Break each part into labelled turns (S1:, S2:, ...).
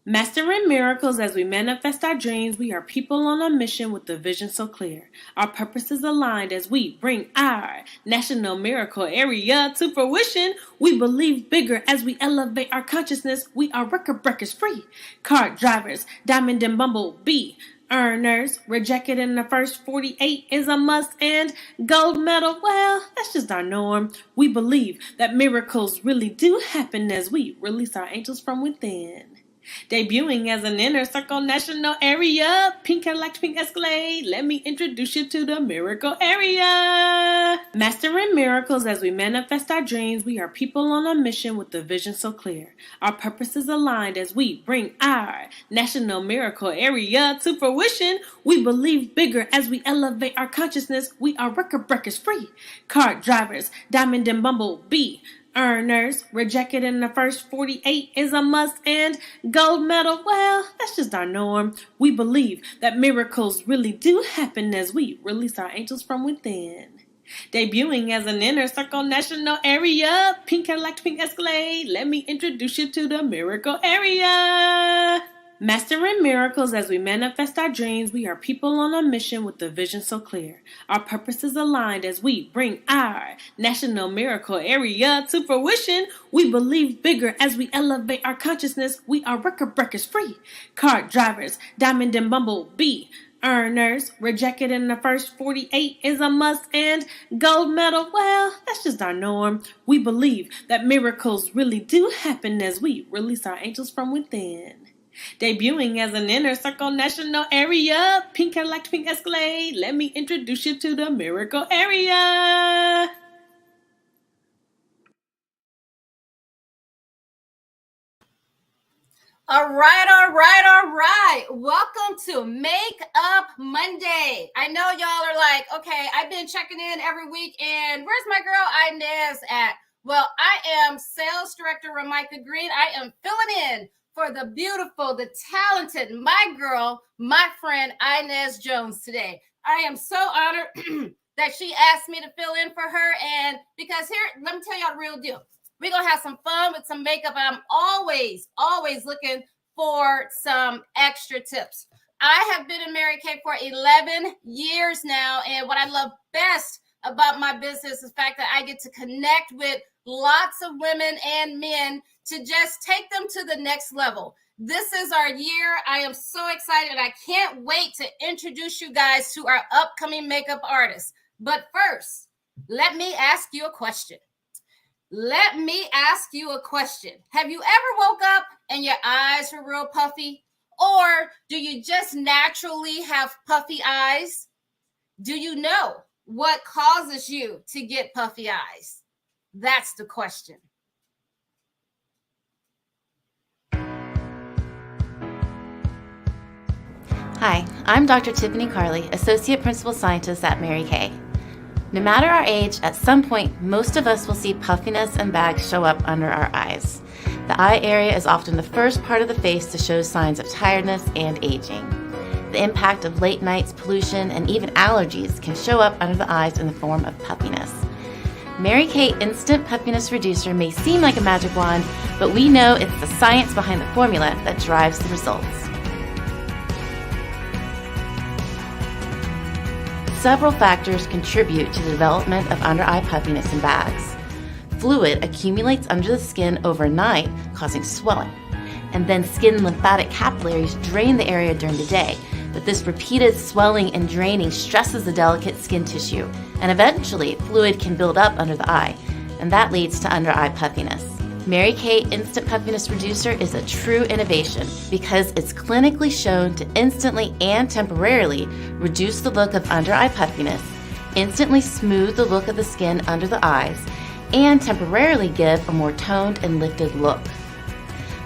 S1: Mastering miracles as we manifest our dreams, we are people on a mission with the vision so clear. Our purpose is aligned as we bring our national miracle area to fruition. We believe bigger as we elevate our consciousness. We are record breakers free. Cart drivers, diamond and bumblebee. Earners, rejected in the first 48 is a must, and gold medal, well, that's just our norm. We believe that miracles really do happen as we release our angels from within. Debuting as an inner circle national area, pink Cadillac, pink Escalade, let me introduce you to the miracle area. Mastering miracles as we manifest our dreams, we are people on a mission with the vision so clear. Our purpose is aligned as we bring our national miracle area to fruition. We believe bigger as we elevate our consciousness. We are record breakers free. Cart drivers, diamond and bumblebee. Earners, rejected in the first 48 is a must, and gold medal, well, that's just our norm. We believe that miracles really do happen as we release our angels from within. Debuting as an inner circle national area, pink Cadillac, pink Escalade, let me introduce you to the miracle area. Mastering miracles as we manifest our dreams, we are people on a mission with the vision so clear. Our purpose is aligned as we bring our national miracle area to fruition. We believe bigger as we elevate our consciousness. We are record breakers free. Cart drivers, diamond and bumblebee. Earners, rejected in the first 48 is a must, and gold medal, well, that's just our norm. We believe that miracles really do happen as we release our angels from within. Debuting as an inner circle national area, pink Cadillac, pink Escalade, let me introduce you to the miracle area.
S2: All right. Welcome to Makeup Monday. I know y'all are like, okay, I've been checking in every week, and where's my girl Inez at? Well, I am sales director Ramika Green. I am filling in for the beautiful, the talented, my girl, my friend Inez Jones today. I am so honored that she asked me to fill in for her, and because here, let me tell y'all the real deal. We're going to have some fun with some makeup. I'm always looking for some extra tips. I have been in Mary Kay for 11 years now. And what I love best about my business is the fact that I get to connect with lots of women and men to just take them to the next level. This is our year. I am so excited. I can't wait to introduce you guys to our upcoming makeup artists. But first, let me ask you a question. Have you ever woke up and your eyes were real puffy? Or do you just naturally have puffy eyes? Do you know what causes you to get puffy eyes? That's the question.
S3: Hi, I'm Dr. Tiffany Carley, Associate Principal Scientist at Mary Kay. No matter our age, at some point, most of us will see puffiness and bags show up under our eyes. The eye area is often the first part of the face to show signs of tiredness and aging. The impact of late nights, pollution, and even allergies can show up under the eyes in the form of puffiness. Mary Kay Instant Puffiness Reducer may seem like a magic wand, but we know it's the science behind the formula that drives the results. Several factors contribute to the development of under-eye puffiness and bags. Fluid accumulates under the skin overnight, causing swelling, and then skin lymphatic capillaries drain the area during the day. But this repeated swelling and draining stresses the delicate skin tissue, and eventually fluid can build up under the eye, and that leads to under-eye puffiness. Mary Kay Instant Puffiness Reducer is a true innovation because it's clinically shown to instantly and temporarily reduce the look of under-eye puffiness, instantly smooth the look of the skin under the eyes, and temporarily give a more toned and lifted look.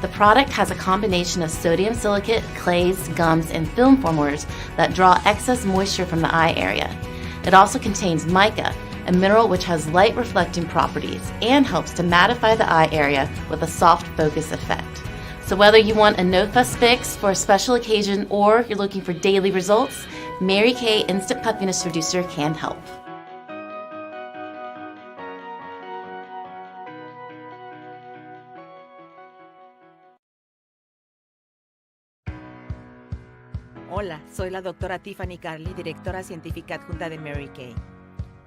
S3: The product has a combination of sodium silicate, clays, gums, and film formers that draw excess moisture from the eye area. It also contains mica, a mineral which has light reflecting properties and helps to mattify the eye area with a soft focus effect. So whether you want a no-fuss fix for a special occasion or you're looking for daily results, Mary Kay Instant Puffiness Reducer can help.
S4: Hola, soy la doctora Tiffany Carley, directora científica adjunta de Mary Kay.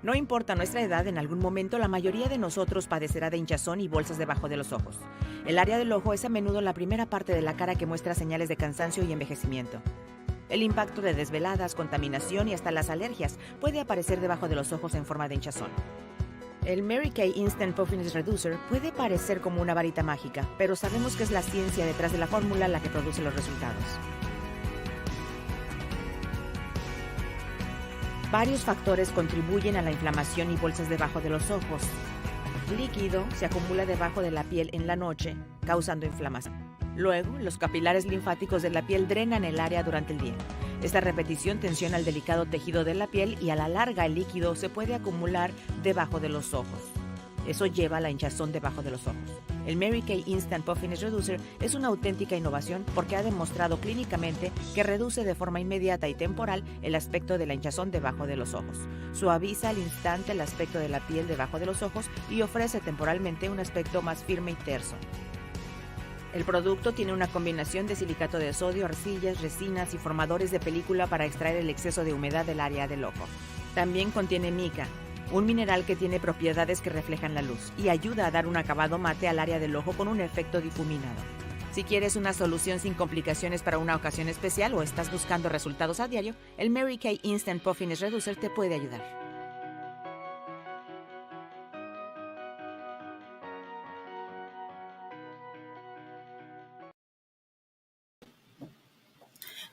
S4: No importa nuestra edad, en algún momento la mayoría de nosotros padecerá de hinchazón y bolsas debajo de los ojos. El área del ojo es a menudo la primera parte de la cara que muestra señales de cansancio y envejecimiento. El impacto de desveladas, contaminación y hasta las alergias puede aparecer debajo de los ojos en forma de hinchazón. El Mary Kay Instant Puffiness Reducer puede parecer como una varita mágica, pero sabemos que es la ciencia detrás de la fórmula la que produce los resultados. Varios factores contribuyen a la inflamación y bolsas debajo de los ojos. El líquido se acumula debajo de la piel en la noche, causando inflamación. Luego, los capilares linfáticos de la piel drenan el área durante el día. Esta repetición tensiona el delicado tejido de la piel y a la larga el líquido se puede acumular debajo de los ojos. Eso lleva a la hinchazón debajo de los ojos. El Mary Kay Instant Puffiness Reducer es una auténtica innovación porque ha demostrado clínicamente que reduce de forma inmediata y temporal el aspecto de la hinchazón debajo de los ojos. Suaviza al instante el aspecto de la piel debajo de los ojos y ofrece temporalmente un aspecto más firme y terso. El producto tiene una combinación de silicato de sodio, arcillas, resinas y formadores de película para extraer el exceso de humedad del área del ojo. También contiene mica, un mineral que tiene propiedades que reflejan la luz y ayuda a dar un acabado mate al área del ojo con un efecto difuminado. Si quieres una solución sin complicaciones para una ocasión especial o estás buscando resultados a diario, el Mary Kay Instant Puffiness Reducer te puede ayudar.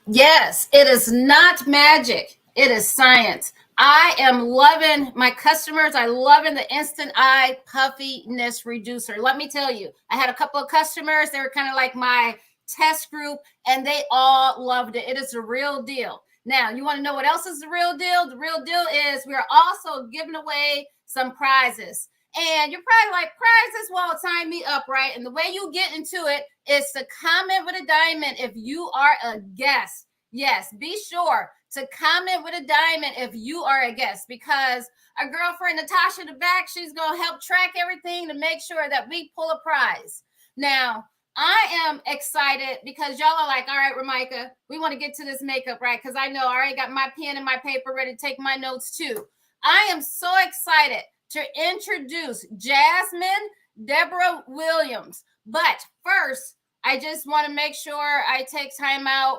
S2: Yes, it is not magic. It is science. I am loving my customers. I loving the Instant Eye Puffiness Reducer. Let me tell you, I had a couple of customers. They were kind of like my test group, and they all loved it. It is a real deal. Now, you want to know what else is the real deal? The real deal is we are also giving away some prizes. And you're probably like, prizes? Well, sign me up, right? And the way you get into it is to comment with a diamond if you are a guest. Yes, be sure to comment with a diamond if you are a guest, because our girlfriend Natasha in the back, she's going to help track everything to make sure that we pull a prize. Now, I am excited because y'all are like, all right, Ramika, we want to get to this makeup, right? Because I know I already got my pen and my paper ready to take my notes too. I am so excited to introduce Jasmine Debrae Williams. But first, I just want to make sure I take time out.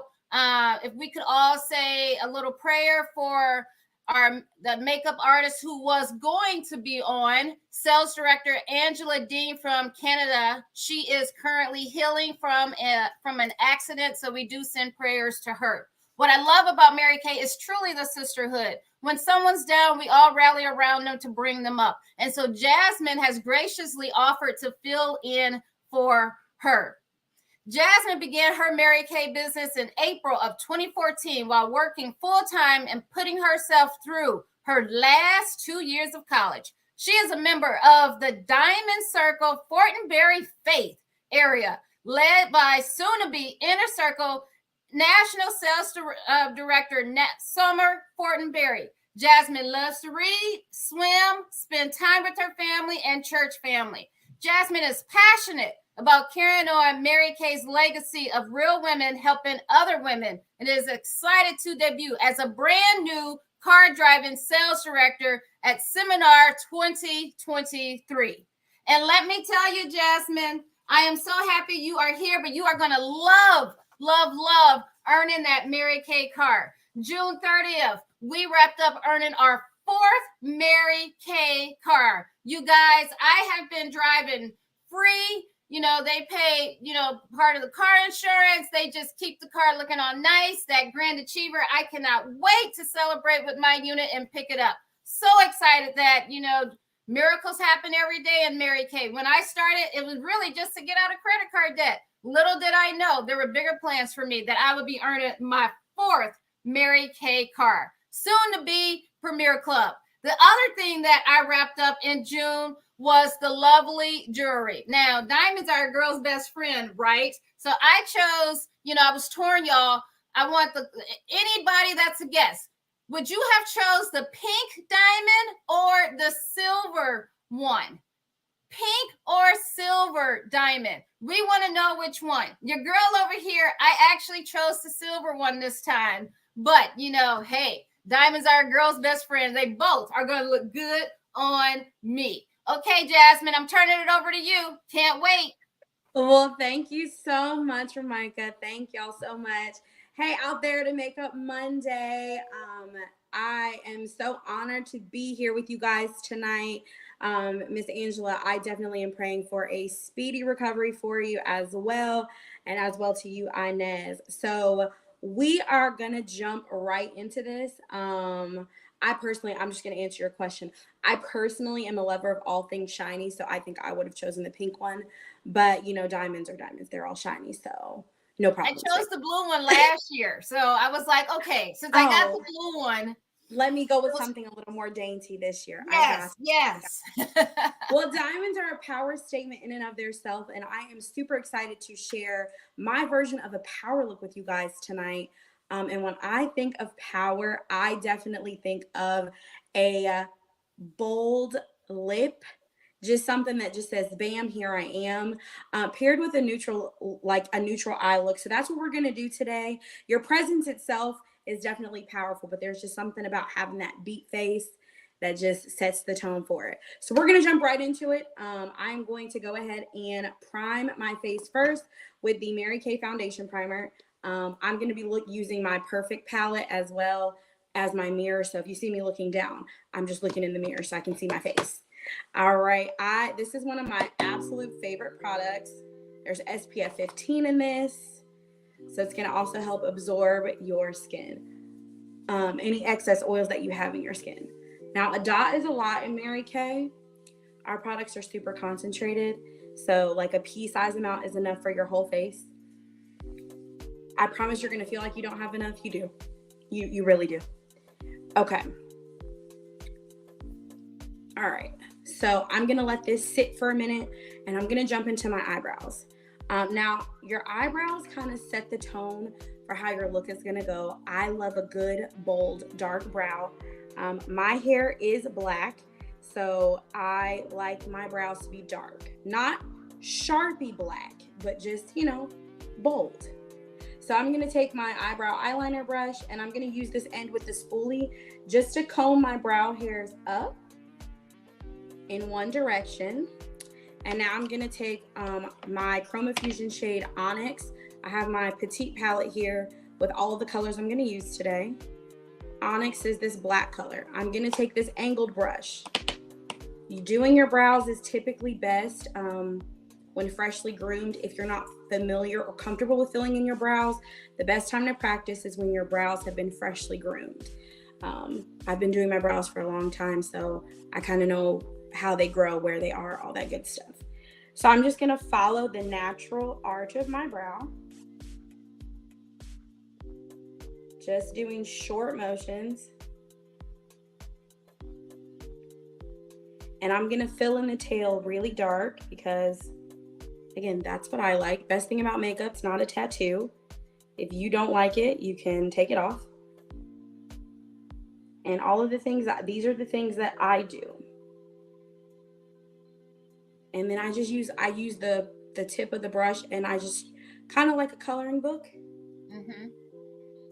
S2: If we could all say a little prayer for the makeup artist who was going to be on, sales director Angela Dean from Canada. She is currently healing from an accident, so we do send prayers to her. What I love about Mary Kay is truly the sisterhood. When someone's down, we all rally around them to bring them up. And so Jasmine has graciously offered to fill in for her. Jasmine began her Mary Kay business in April of 2014 while working full-time and putting herself through her last 2 years of college. She is a member of the Diamond Circle Fortenberry Faith area, led by soon-to-be Inner Circle National Sales Director Nat Summer Fortenberry. Jasmine loves to read, swim, spend time with her family and church family. Jasmine is passionate about carrying on Mary Kay's legacy of real women helping other women, and is excited to debut as a brand new car driving sales director at Seminar 2023. And let me tell you, Jasmine, I am so happy you are here, but you are going to love earning that Mary Kay car. June 30th, we wrapped up earning our 4th Mary Kay car. You guys, I have been driving free. You know, they pay, part of the car insurance. They just keep the car looking all nice. That Grand Achiever, I cannot wait to celebrate with my unit and pick it up. So excited that, miracles happen every day in Mary Kay. When I started, it was really just to get out of credit card debt. Little did I know there were bigger plans for me, that I would be earning my 4th Mary Kay car. Soon to be Premier Club. The other thing that I wrapped up in June was the lovely jewelry. Now, diamonds are a girl's best friend, right? So I chose, I was torn, y'all. I want anybody that's a guest. Would you have chose the pink diamond or the silver one? pink or silver diamond? We want to know which one. Your girl over here, I actually chose the silver one this time. But, you know, hey, diamonds are a girl's best friend. They both are going to look good on me. Okay, Jasmine, I'm turning it over to you. Can't wait.
S5: Well, thank you so much, Ramika. Thank y'all so much. Hey, out there to Makeup Monday. I am so honored to be here with you guys tonight. Miss Angela, I definitely am praying for a speedy recovery for you as well, and as well to you, Inez. So we are gonna jump right into this. I'm just gonna answer your question. I personally am a lover of all things shiny, so I think I would have chosen the pink one. But you know, diamonds are diamonds; they're all shiny, so no problem.
S2: I chose the blue one last year, so I was like, okay, since I got the blue one,
S5: let me go with something a little more dainty this year.
S2: Yes.
S5: Well, diamonds are a power statement in and of themselves, and I am super excited to share my version of a power look with you guys tonight. And when I think of power, I definitely think of a bold lip, just something that just says, bam, here I am, paired with a neutral eye look. So that's what we're going to do today. Your presence itself is definitely powerful, but there's just something about having that beat face that just sets the tone for it. So we're going to jump right into it. I'm going to go ahead and prime my face first with the Mary Kay foundation primer. I'm going to be using my Perfect palette as well as my mirror. So if you see me looking down, I'm just looking in the mirror so I can see my face. All right, this is one of my absolute favorite products. There's SPF 15 in this, so it's going to also help absorb your skin, any excess oils that you have in your skin. Now, a dot is a lot in Mary Kay. Our products are super concentrated, so like a pea-size amount is enough for your whole face. I promise you're going to feel like you don't have enough. You do. You really do. Okay. All right. So I'm going to let this sit for a minute, and I'm going to jump into my eyebrows. Now, your eyebrows kind of set the tone for how your look is going to go. I love a good, bold, dark brow. My hair is black, so I like my brows to be dark. Not Sharpie black, but just, you know, bold. So I'm going to take my eyebrow eyeliner brush, and I'm going to use this end with the spoolie just to comb my brow hairs up in one direction. And now I'm going to take my Chromafusion shade Onyx. I have my Petite palette here with all of the colors I'm going to use today. Onyx is this black color. I'm going to take this angled brush. Doing your brows is typically best when freshly groomed. If you're not familiar or comfortable with filling in your brows, the best time to practice is when your brows have been freshly groomed. I've been doing my brows for a long time, so I kind of know how they grow, where they are, all that good stuff. So I'm just going to follow the natural arch of my brow. Just doing short motions. And I'm going to fill in the tail really dark because, again, that's what I like. Best thing about makeup, it's not a tattoo. If you don't like it, you can take it off. And all of the things, these are the things that I do. And then I use the tip of the brush, and I just kind of like a coloring book.
S2: Mm-hmm.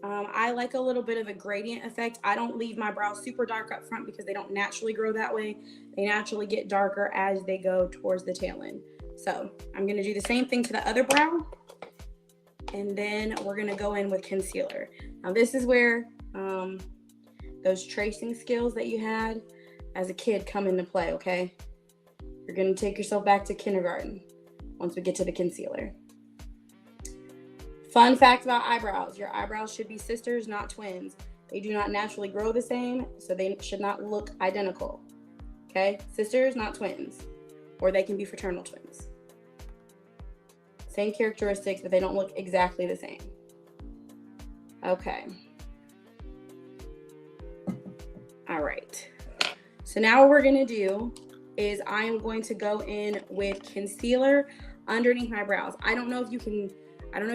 S5: I like a little bit of a gradient effect. I don't leave my brows super dark up front because they don't naturally grow that way. They naturally get darker as they go towards the tail end. So I'm going to do the same thing to the other brow. And then we're going to go in with concealer. Now this is where those tracing skills that you had as a kid come into play, okay? You're going to take yourself back to kindergarten once we get to the concealer. Fun fact about eyebrows. Your eyebrows should be sisters, not twins. They do not naturally grow the same, so they should not look identical. Okay? Sisters, not twins. Or they can be fraternal twins. Same characteristics, but they don't look exactly the same. Okay. All right. So now what we're going to do is I am going to go in with concealer underneath my brows. I don't know if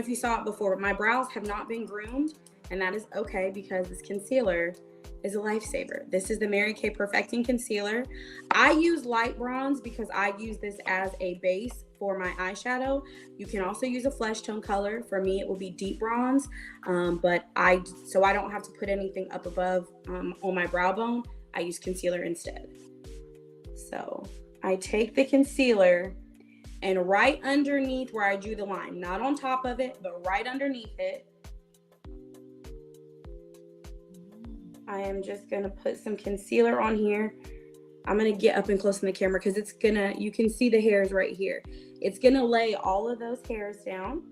S5: you saw it before, but my brows have not been groomed, And that is okay because this concealer is a lifesaver. This is the Mary Kay Perfecting Concealer. I use light bronze because I use this as a base for my eyeshadow. You can also use a flesh tone color. For me, it will be deep bronze, but I don't have to put anything up above on my brow bone. I use concealer instead. So I take the concealer and right underneath where I drew the line, not on top of it, but right underneath it, I am just gonna put some concealer on here. I'm gonna get up and close in the camera because you can see the hairs right here. It's gonna lay all of those hairs down.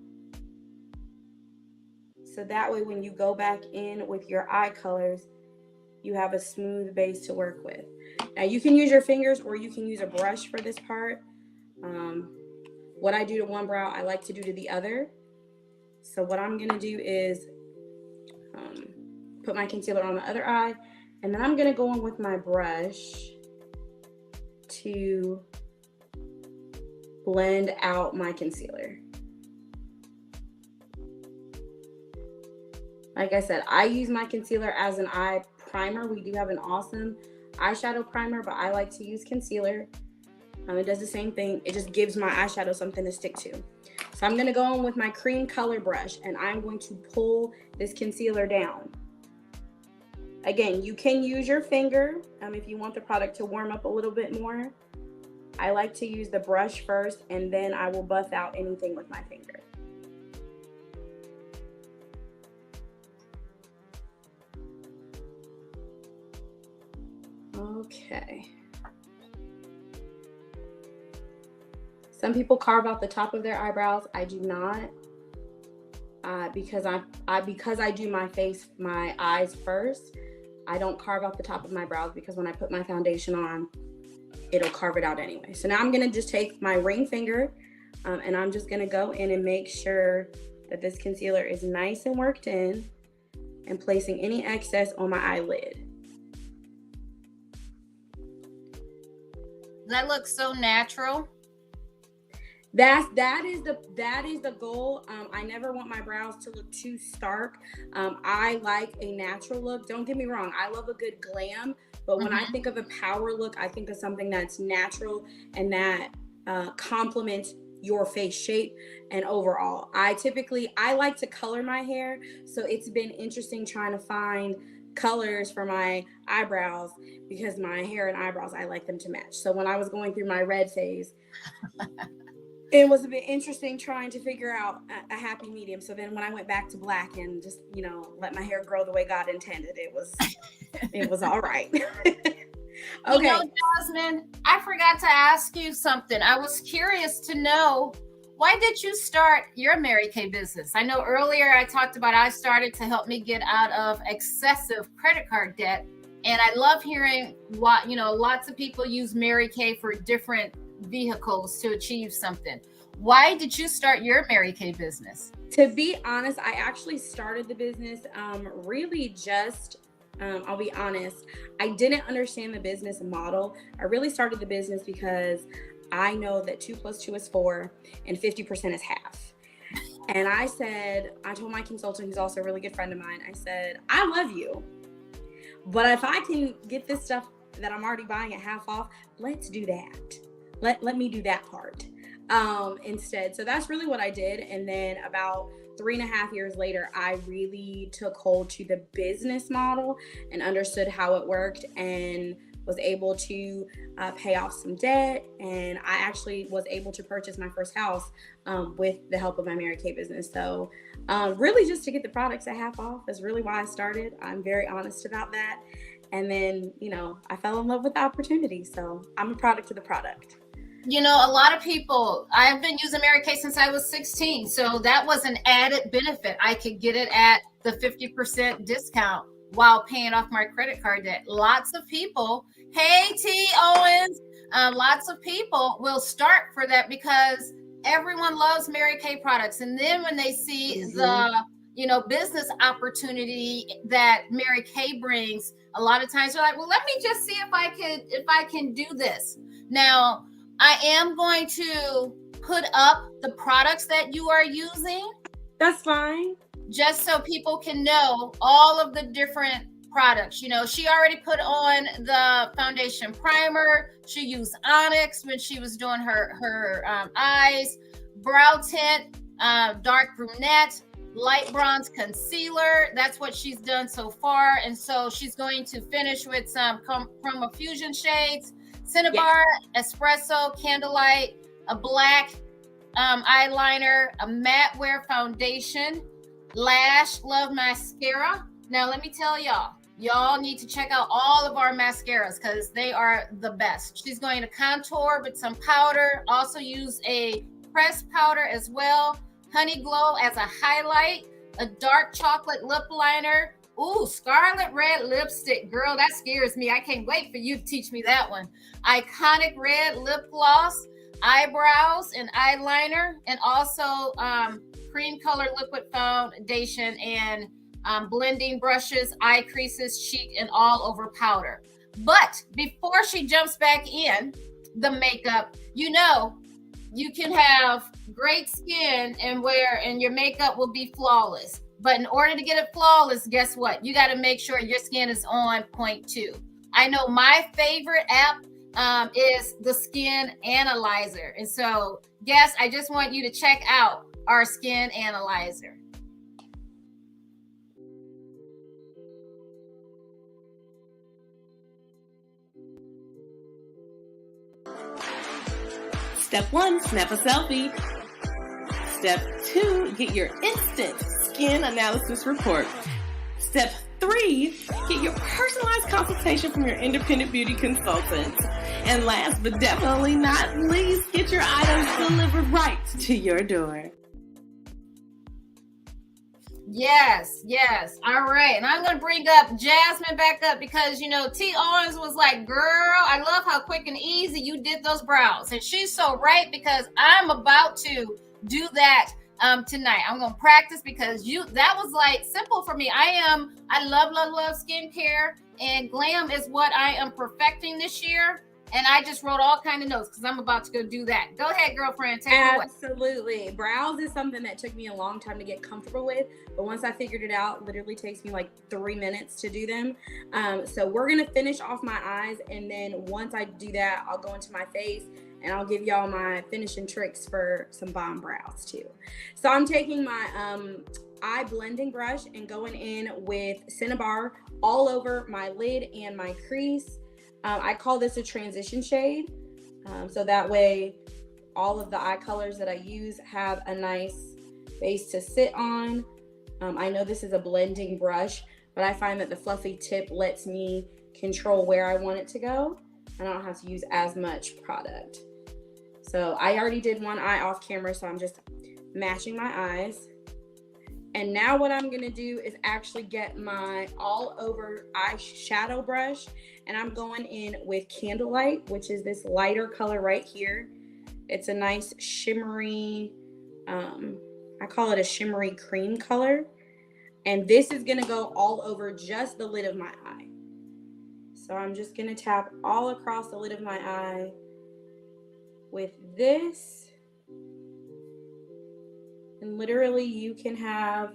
S5: So that way when you go back in with your eye colors, you have a smooth base to work with. Now you can use your fingers or you can use a brush for this part. What I do to one brow, I like to do to the other. So what I'm gonna do is put my concealer on the other eye, and then I'm gonna go in with my brush to blend out my concealer. Like I said, I use my concealer as an eye primer. We do have an awesome eyeshadow primer, but I like to use concealer. It does the same thing. It just gives my eyeshadow something to stick to. So I'm gonna go in with my cream color brush and I'm going to pull this concealer down. Again, you can use your finger if you want the product to warm up a little bit more. I like to use the brush first and then I will buff out anything with my finger. Okay. Some people carve out the top of their eyebrows. I do not, because I do my eyes first. I don't carve out the top of my brows because when I put my foundation on, it'll carve it out anyway. So now I'm gonna just take my ring finger and I'm just gonna go in and make sure that this concealer is nice and worked in and placing any excess on my eyelid.
S2: That looks so natural.
S5: That is the goal. I never want my brows to look too stark. I like a natural look. Don't get me wrong. I love a good glam, but when I think of a power look, I think of something that's natural and that complements your face shape and overall. I like to color my hair, so it's been interesting trying to find colors for my eyebrows because my hair and eyebrows, I like them to match. So when I was going through my red phase, it was a bit interesting trying to figure out a happy medium. So then when I went back to black and just, let my hair grow the way God intended, it was all right. Okay.
S2: Jasmine, I forgot to ask you something. I was curious to know, why did you start your Mary Kay business? I know earlier I talked about I started to help me get out of excessive credit card debt. And I love hearing what, lots of people use Mary Kay for different vehicles to achieve something. Why did you start your Mary Kay business?
S5: To be honest, I actually started the business really just, I'll be honest, I didn't understand the business model. I really started the business because I know that 2 + 2 is 4 and 50% is half. And I told my consultant, who's also a really good friend of mine, I said, I love you, but if I can get this stuff that I'm already buying at half off, let's do that. Let me do that part instead. So that's really what I did. And then about 3.5 years later, I really took hold to the business model and understood how it worked and was able to pay off some debt. And I actually was able to purchase my first house with the help of my Mary Kay business. So really just to get the products at half off is really why I started. I'm very honest about that. And then, I fell in love with the opportunity. So I'm a product of the product.
S2: A lot of people, I've been using Mary Kay since I was 16. So that was an added benefit. I could get it at the 50% discount while paying off my credit card debt. Lots of people, hey, T. Owens, lots of people will start for that because everyone loves Mary Kay products. And then when they see the, business opportunity that Mary Kay brings, a lot of times they're like, well, let me just see if I can do this. Now, I am going to put up the products that you are using.
S5: That's fine.
S2: just so people can know all of the different products. You know, she already put on the foundation primer. She used Onyx when she was doing her eyes, brow tint, Dark Brunette, light bronze concealer. That's what she's done so far. And so she's going to finish with some Chromafusion shades, cinnabar, espresso, candlelight, a black eyeliner, a matte wear foundation, Lash Love mascara. Now let me tell y'all need to check out all of our mascaras because they are the best. She's going to contour with some powder, also use a pressed powder as well, Honey Glow as a highlight, a dark chocolate lip liner. Ooh, Scarlet red lipstick. Girl, that scares me. I can't wait for you to teach me that one. Iconic red lip gloss, eyebrows and eyeliner, and also cream color liquid foundation and blending brushes, eye creases, cheek, and all over powder. But before she jumps back in the makeup, you know, you can have great skin and your makeup will be flawless. But in order to get it flawless, guess what? You got to make sure your skin is on point too. I know my favorite app is the Skin Analyzer. And so, guys, I just want you to check out our Skin Analyzer.
S1: Step 1, snap a selfie. Step 2, get your instant skin analysis report. Step 3, get your personalized consultation from your independent beauty consultant. And last but definitely not least, get your items delivered right to your door.
S2: Yes. All right. And I'm going to bring up Jasmine back up because, you know, T. Owens was like, girl, I love how quick and easy you did those brows. And she's so right because I'm about to do that tonight. I'm going to practice because that was like simple for me. I love skincare, and glam is what I am perfecting this year. And I just wrote all kind of notes because I'm about to go do that. Go ahead, girlfriend. Take it away.
S5: Absolutely. Brows is something that took me a long time to get comfortable with. But once I figured it out, literally takes me like 3 minutes to do them. So we're going to finish off my eyes. And then once I do that, I'll go into my face and I'll give y'all my finishing tricks for some bomb brows too. So I'm taking my eye blending brush and going in with cinnabar all over my lid and my crease. I call this a transition shade. So that way all of the eye colors that I use have a nice base to sit on. I know this is a blending brush, but I find that the fluffy tip lets me control where I want it to go. I don't have to use as much product. So I already did one eye off camera, so I'm just matching my eyes. And now what I'm gonna do is actually get my all over eyeshadow brush, and I'm going in with Candlelight, which is this lighter color right here. It's a nice shimmery, I call it a shimmery cream color. And this is gonna go all over just the lid of my eye. So I'm just gonna tap all across the lid of my eye with this. And literally you can have,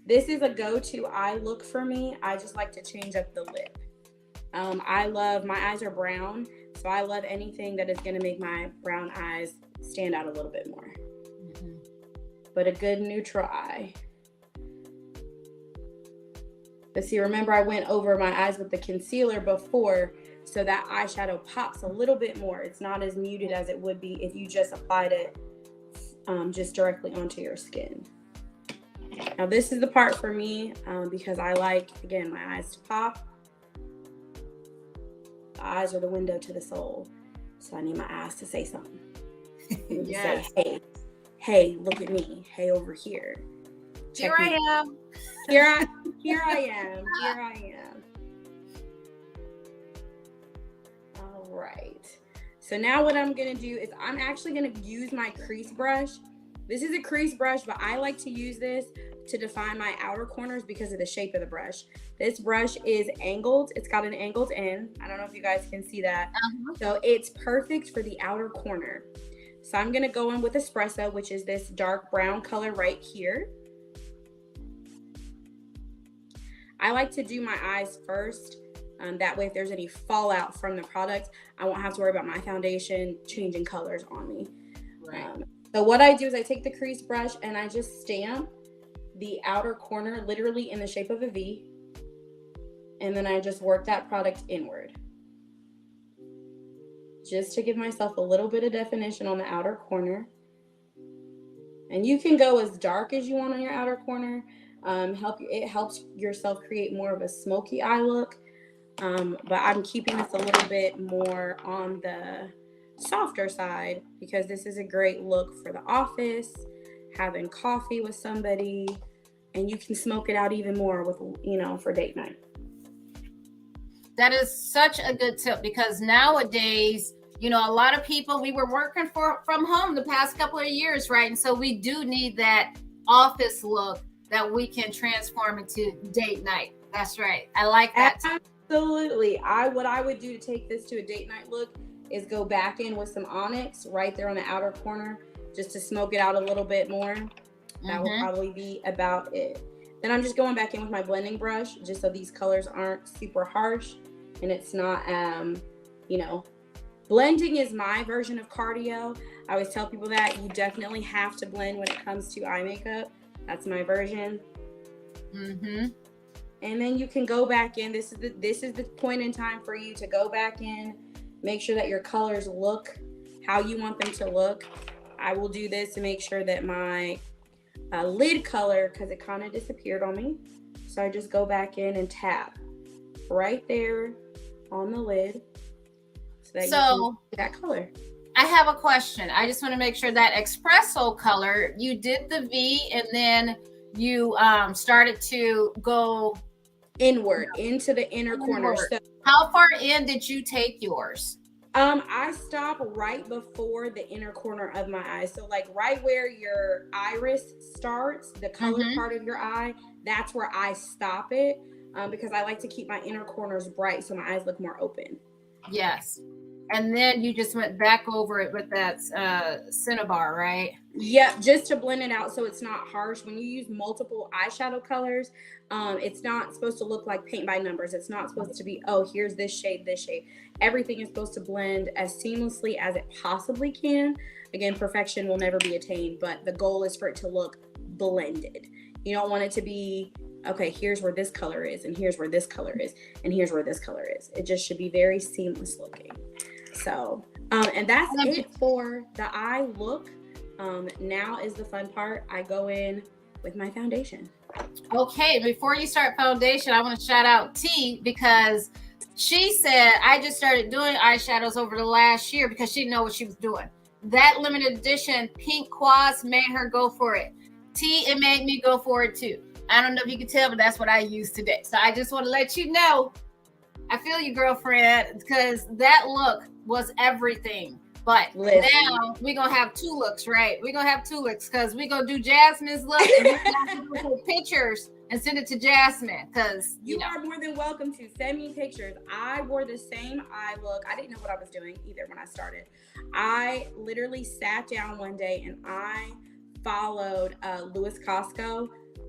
S5: this is a go-to eye look for me. I just like to change up the lip. My eyes are brown, so I love anything that is gonna make my brown eyes stand out a little bit more. Mm-hmm. But a good neutral eye. But see, remember I went over my eyes with the concealer before, so that eyeshadow pops a little bit more. It's not as muted as it would be if you just applied it just directly onto your skin. Now this is the part for me because I like, again, my eyes to pop. The eyes are the window to the soul. So I need my eyes to say something.
S2: Yes.
S5: Say, hey, look at me. Hey, over here.
S2: Here I am.
S5: Here I am. All right. So now what I'm gonna do is I'm actually gonna use my crease brush. This is a crease brush, but I like to use this to define my outer corners because of the shape of the brush. This brush is angled. It's got an angled end. I don't know if you guys can see that. So it's perfect for the outer corner. So I'm gonna go in with espresso, which is this dark brown color right here. I like to do my eyes first. That way, if there's any fallout from the product, I won't have to worry about my foundation changing colors on me.
S2: Right.
S5: So what I do is I take the crease brush and I just stamp the outer corner literally in the shape of a V. And then I just work that product inward. Just to give myself a little bit of definition on the outer corner. And you can go as dark as you want on your outer corner. It helps yourself create more of a smoky eye look. But I'm keeping this a little bit more on the softer side because this is a great look for the office, having coffee with somebody, and you can smoke it out even more with, for date night.
S2: That is such a good tip because nowadays, a lot of people, we were working from home the past couple of years, right? And so we do need that office look that we can transform into date night. That's right. I like that.
S5: Absolutely. What I would do to take this to a date night look is go back in with some Onyx right there on the outer corner just to smoke it out a little bit more. That will probably be about it. Then I'm just going back in with my blending brush just so these colors aren't super harsh and it's not, blending is my version of cardio. I always tell people that you definitely have to blend when it comes to eye makeup. That's my version. And then you can go back in. This is the point in time for you to go back in, make sure that your colors look how you want them to look. I will do this to make sure that my lid color, because it kind of disappeared on me. So I just go back in and tap right there on the lid so that you can see that color.
S2: I have a question. I just want to make sure that espresso color, you did the V and then you started to go
S5: inward into the inner corner. So,
S2: how far in did you take yours?
S5: I stop right before the inner corner of my eye. So like right where your iris starts, the color part of your eye, that's where I stop it because I like to keep my inner corners bright so my eyes look more open.
S2: Yes. And then you just went back over it with that cinnabar, right?
S5: Yep, just to blend it out so it's not harsh. When you use multiple eyeshadow colors, it's not supposed to look like paint by numbers. It's not supposed to be, oh, here's this shade, this shade. Everything is supposed to blend as seamlessly as it possibly can. Again, perfection will never be attained, but the goal is for it to look blended. You don't want it to be, okay, here's where this color is, and here's where this color is, and here's where this color is. It just should be very seamless looking. So, and that's it for the eye look. Now is the fun part. I go in with my foundation.
S2: Okay, before you start foundation, I want to shout out T because she said, I just started doing eyeshadows over the last year because she didn't know what she was doing. That limited edition pink quads made her go for it. T, it made me go for it too. I don't know if you can tell, but that's what I use today. So I just want to let you know, I feel you, girlfriend, because that look was everything. But now we're going to have two looks, right? We're going to have two looks because we're going to do Jasmine's look and we're going to take pictures and send it to Jasmine because,
S5: you are more than welcome to send me pictures. I wore the same eye look. I didn't know what I was doing either when I started. I literally sat down one day and I followed Louis Costco,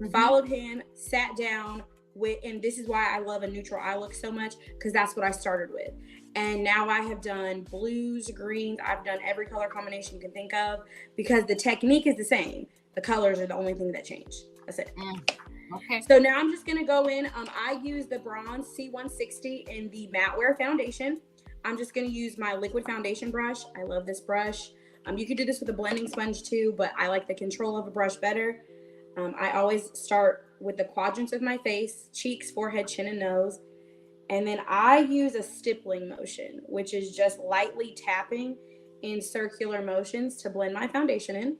S5: followed him, sat down with, and this is why I love a neutral eye look so much because that's what I started with. And now I have done blues, greens. I've done every color combination you can think of because the technique is the same. The colors are the only thing that change. That's it.
S2: Okay.
S5: So now I'm just going to go in. I use the Bronze C160 in the Matte Wear foundation. I'm just going to use my liquid foundation brush. I love this brush. You could do this with a blending sponge too, but I like the control of a brush better. I always start with the quadrants of my face, cheeks, forehead, chin, and nose. And then I use a stippling motion, which is just lightly tapping in circular motions to blend my foundation in.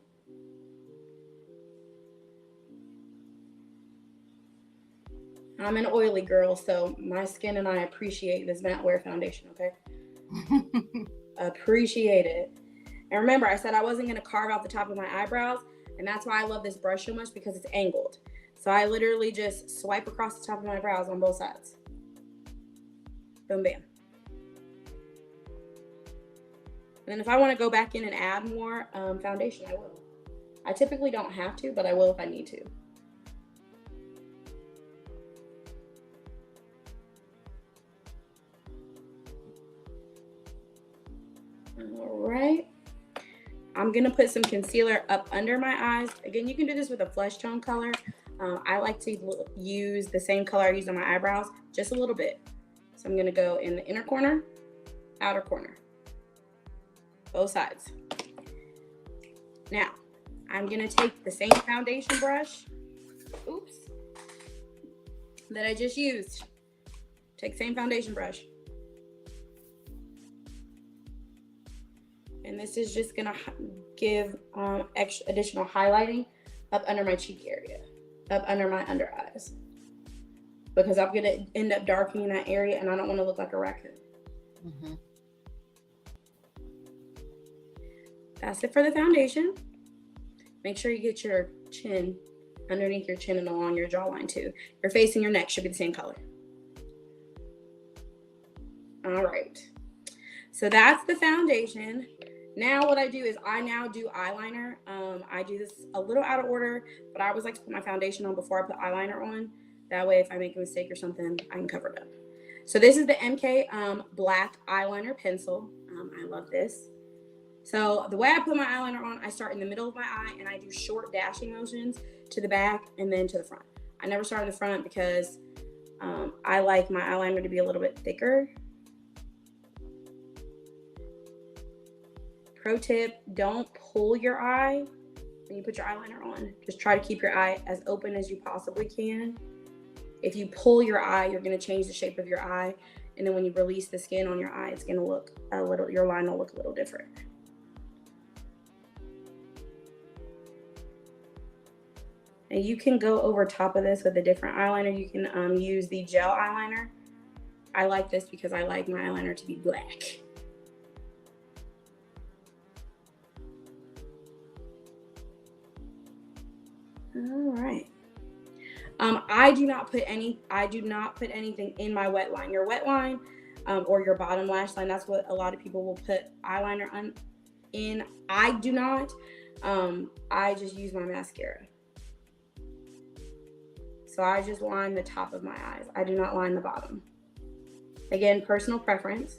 S5: I'm an oily girl, so my skin and I appreciate this Matte Wear foundation, okay? Appreciate it. And remember, I said I wasn't going to carve out the top of my eyebrows, and that's why I love this brush so much because it's angled. So I literally just swipe across the top of my brows on both sides. Boom, bam. And then if I want to go back in and add more foundation, I will. I typically don't have to, but I will if I need to. All right. I'm going to put some concealer up under my eyes. Again, you can do this with a flesh tone color. I like to use the same color I use on my eyebrows, just a little bit. So I'm going to go in the inner corner, outer corner, both sides. Now, I'm going to take the same foundation brush, that I just used. Take the same foundation brush. And this is just going to give additional highlighting up under my cheek area, up under my under eyes. Because I'm going to end up darkening that area and I don't want to look like a raccoon. Mm-hmm. That's it for the foundation. Make sure you get your chin underneath your chin and along your jawline too. Your face and your neck should be the same color. All right. So that's the foundation. Now what I do is I now do eyeliner. I do this a little out of order, but I always like to put my foundation on before I put eyeliner on. That way, if I make a mistake or something, I can cover it up. So this is the MK black eyeliner pencil. I love this. So the way I put my eyeliner on, I start in the middle of my eye and I do short dashing motions to the back and then to the front. I never start in the front because I like my eyeliner to be a little bit thicker. Pro tip, don't pull your eye when you put your eyeliner on. Just try to keep your eye as open as you possibly can. If you pull your eye, you're going to change the shape of your eye. And then when you release the skin on your eye, it's going to look a little, your line will look a little different. And you can go over top of this with a different eyeliner. You can use the gel eyeliner. I like this because I like my eyeliner to be black. All right. I do not put anything in my wet line. Your wet line or your bottom lash line, that's what a lot of people will put eyeliner in. I do not. I just use my mascara. So I just line the top of my eyes. I do not line the bottom. Again, personal preference.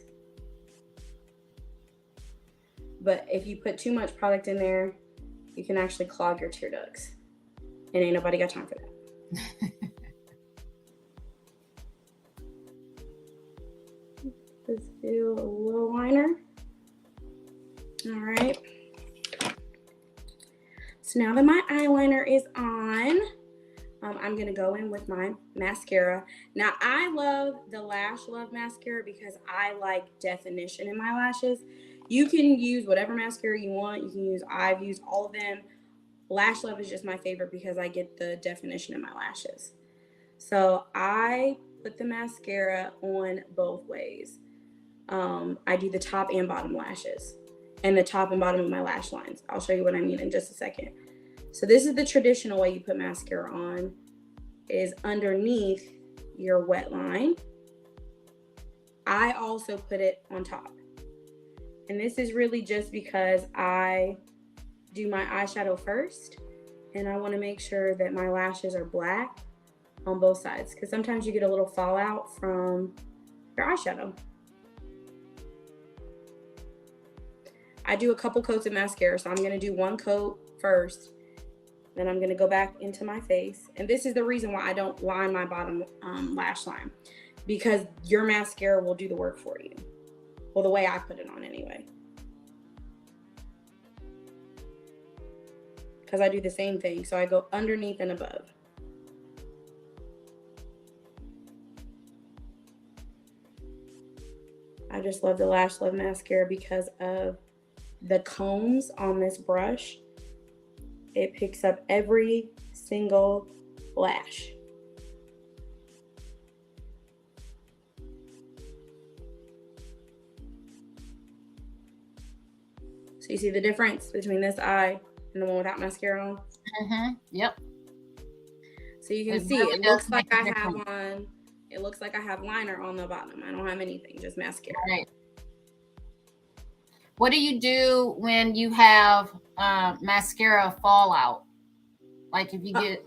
S5: But if you put too much product in there, you can actually clog your tear ducts. And ain't nobody got time for that. Let's do a little liner. All right. So now that my eyeliner is on, I'm going to go in with my mascara. Now, I love the Lash Love mascara because I like definition in my lashes. You can use whatever mascara you want. I've used all of them. Lash Love is just my favorite because I get the definition in my lashes. So I put the mascara on both ways. I do the top and bottom lashes and the top and bottom of my lash lines. I'll show you what I mean in just a second. So this is the traditional way you put mascara on, is underneath your wet line. I also put it on top. And this is really just because I do my eyeshadow first and I want to make sure that my lashes are black on both sides, because sometimes you get a little fallout from your eyeshadow. I do a couple coats of mascara, so I'm going to do one coat first, then I'm going to go back into my face. And this is the reason why I don't line my bottom lash line, because your mascara will do the work for you. Well, the way I put it on anyway. Because I do the same thing. So I go underneath and above. I just love the Lash Love mascara because of the combs on this brush. It picks up every single lash. So you see the difference between this eye and the one without mascara on?
S2: Mm-hmm. Yep.
S5: So you can see it looks like I have on. It looks like I have liner on the bottom. I don't have anything, just mascara.
S2: Right. What do you do when you have mascara fallout? Like if you get...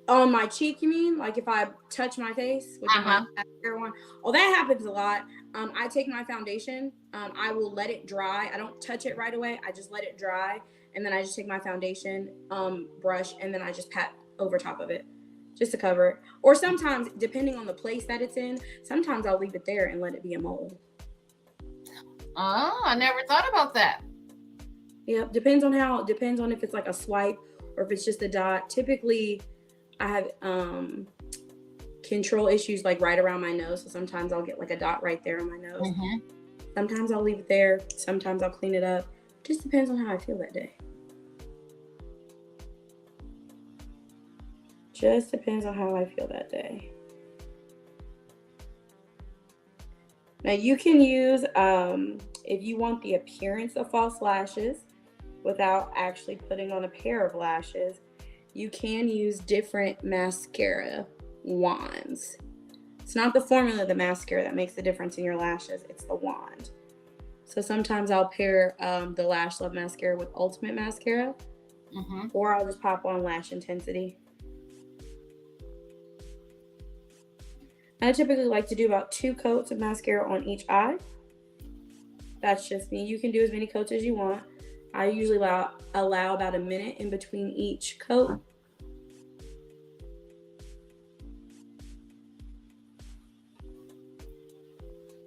S5: On my cheek, you mean? Like if I touch my face with my mascara one? Oh, that happens a lot. I take my foundation. I will let it dry. I don't touch it right away. I just let it dry, and then I just take my foundation brush, and then I just pat over top of it just to cover it. Or sometimes, depending on the place that it's in, sometimes I'll leave it there and let it be a mole.
S2: Oh, I never thought about that.
S5: Yeah, depends on if it's like a swipe or if it's just a dot. Typically, I have control issues like right around my nose, so sometimes I'll get like a dot right there on my nose. Sometimes I'll leave it there, sometimes I'll clean it up. Just depends on how I feel that day. Just depends on how I feel that day. Now you can use, if you want the appearance of false lashes without actually putting on a pair of lashes, you can use different mascara wands. It's not the formula of the mascara that makes the difference in your lashes, it's the wand. So sometimes I'll pair the Lash Love mascara with Ultimate mascara, or I'll just pop on Lash Intensity. I typically like to do about 2 coats of mascara on each eye. That's just me. You can do as many coats as you want. I usually allow about a minute in between each coat.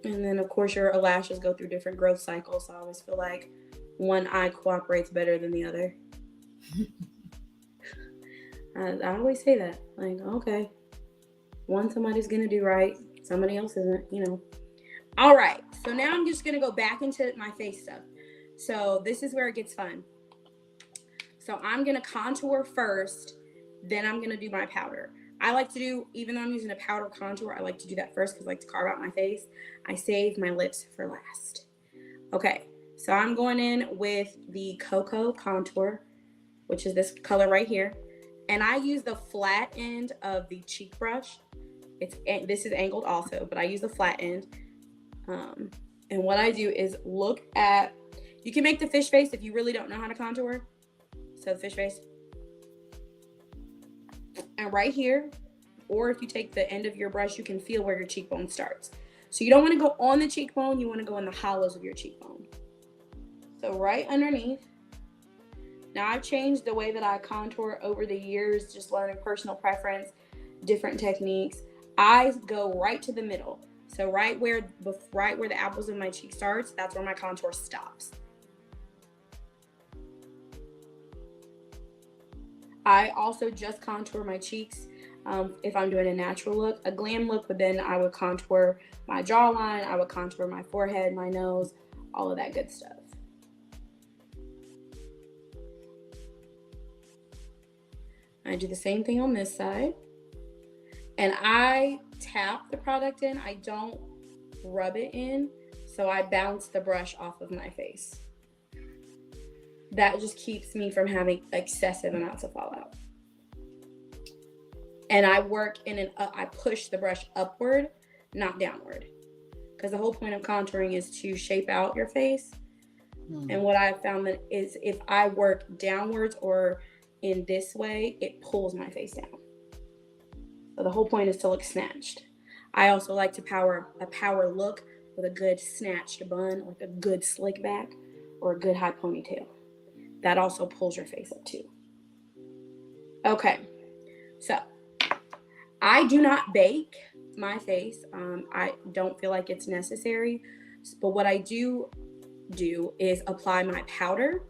S5: And then, of course, your lashes go through different growth cycles, so I always feel like one eye cooperates better than the other. I always say that. Like, okay, somebody's going to do right, somebody else isn't, you know. All right, so now I'm just going to go back into my face stuff. So this is where it gets fun. So I'm going to contour first, then I'm going to do my powder. I like to do, even though I'm using a powder contour, I like to do that first because I like to carve out my face. I save my lips for last. Okay, so I'm going in with the Cocoa Contour, which is this color right here. And I use the flat end of the cheek brush. This is angled also, but I use the flat end. And what I do is look at, you can make the fish face if you really don't know how to contour. So the fish face. And right here, or if you take the end of your brush, you can feel where your cheekbone starts. So you don't want to go on the cheekbone, you want to go in the hollows of your cheekbone. So right underneath. Now I've changed the way that I contour over the years, just learning personal preference, different techniques. I go right to the middle. So right where the apples of my cheek starts, that's where my contour stops. I also just contour my cheeks if I'm doing a natural look. A glam look, but then I would contour my jawline, I would contour my forehead, my nose, all of that good stuff. I do the same thing on this side. And I tap the product in, I don't rub it in, so I bounce the brush off of my face. That just keeps me from having excessive amounts of fallout. And I work I push the brush upward, not downward. Because the whole point of contouring is to shape out your face. And what I've found that is if I work downwards or in this way, it pulls my face down. So the whole point is to look snatched. I also like to a power look with a good snatched bun, like a good slick back or a good high ponytail. That also pulls your face up too. Okay, so I do not bake my face. I don't feel like it's necessary. But what I do is apply my powder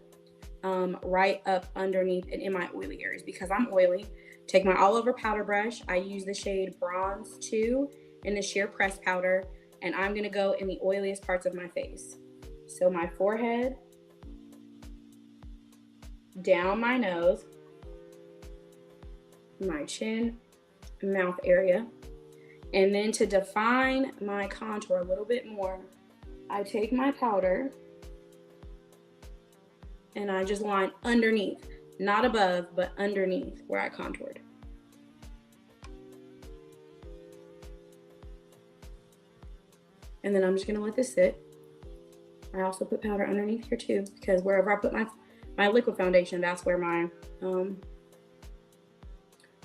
S5: right up underneath and in my oily areas because I'm oily. Take my all over powder brush. I use the shade Bronze 2 in the sheer press powder, and I'm gonna go in the oiliest parts of my face. So my forehead, down my nose, my chin, mouth area. And then to define my contour a little bit more, I take my powder and I just line underneath, not above, but underneath where I contoured. And then I'm just gonna let this sit. I also put powder underneath here too, because wherever I put my liquid foundation, that's where my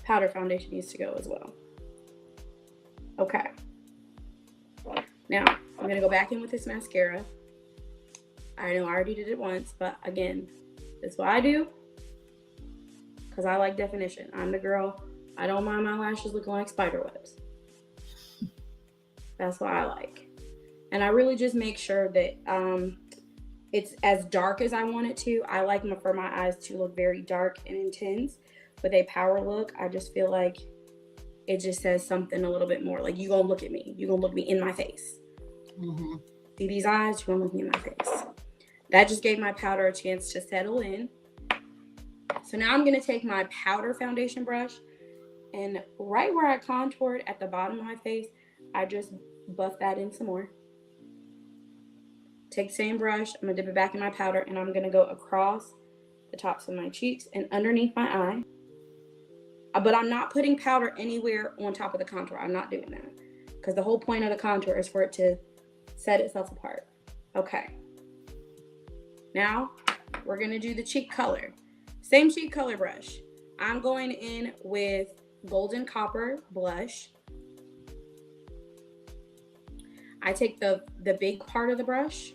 S5: powder foundation needs to go as well. Okay. Now, I'm going to go back in with this mascara. I know I already did it once, but again, that's what I do because I like definition. I'm the girl. I don't mind my lashes looking like spider webs. That's what I like. And I really just make sure that it's as dark as I want it to. I like for my eyes to look very dark and intense. With a power look, I just feel like it just says something a little bit more. Like, you gonna look at me. You gonna look me in my face. Mm-hmm. See these eyes? You gonna look me in my face. That just gave my powder a chance to settle in. So now I'm gonna take my powder foundation brush, and right where I contoured at the bottom of my face, I just buff that in some more. Take the same brush, I'm gonna dip it back in my powder, and I'm gonna go across the tops of my cheeks and underneath my eye. But I'm not putting powder anywhere on top of the contour. I'm not doing that because the whole point of the contour is for it to set itself apart. Okay. Now we're gonna do the cheek color. Same cheek color brush. I'm going in with Golden Copper blush. I take the big part of the brush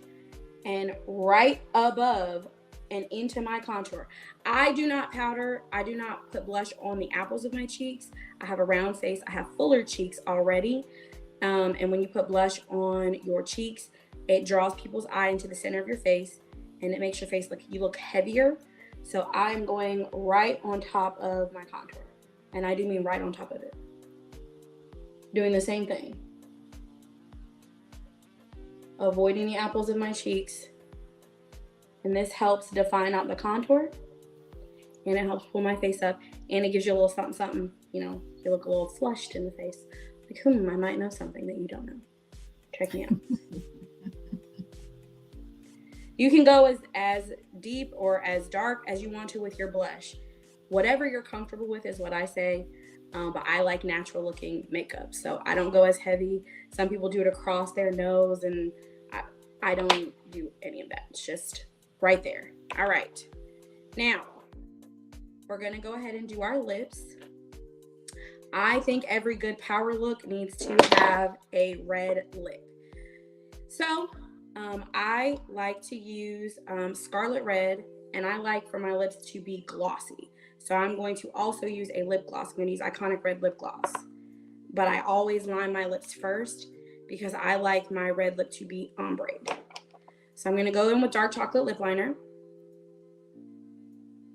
S5: and right above and into my contour. I do not powder. I do not put blush on the apples of my cheeks. I have a round face. I have fuller cheeks already. And when you put blush on your cheeks, it draws people's eye into the center of your face and it makes your face look heavier. So I'm going right on top of my contour. And I do mean right on top of it. Doing the same thing. Avoiding the apples of my cheeks. And this helps define out the contour. And it helps pull my face up. And it gives you a little something, something. You know, you look a little flushed in the face. Like, I might know something that you don't know. Check me out. You can go as deep or as dark as you want to with your blush. Whatever you're comfortable with is what I say. But I like natural looking makeup. So I don't go as heavy. Some people do it across their nose. And I don't do any of that. It's just right there. All right. Now, we're going to go ahead and do our lips. I think every good power look needs to have a red lip. So, I like to use Scarlet Red, and I like for my lips to be glossy. So I'm going to also use a lip gloss. I'm going to use Iconic Red Lip Gloss. But I always line my lips first because I like my red lip to be ombre. So I'm going to go in with Dark Chocolate Lip Liner.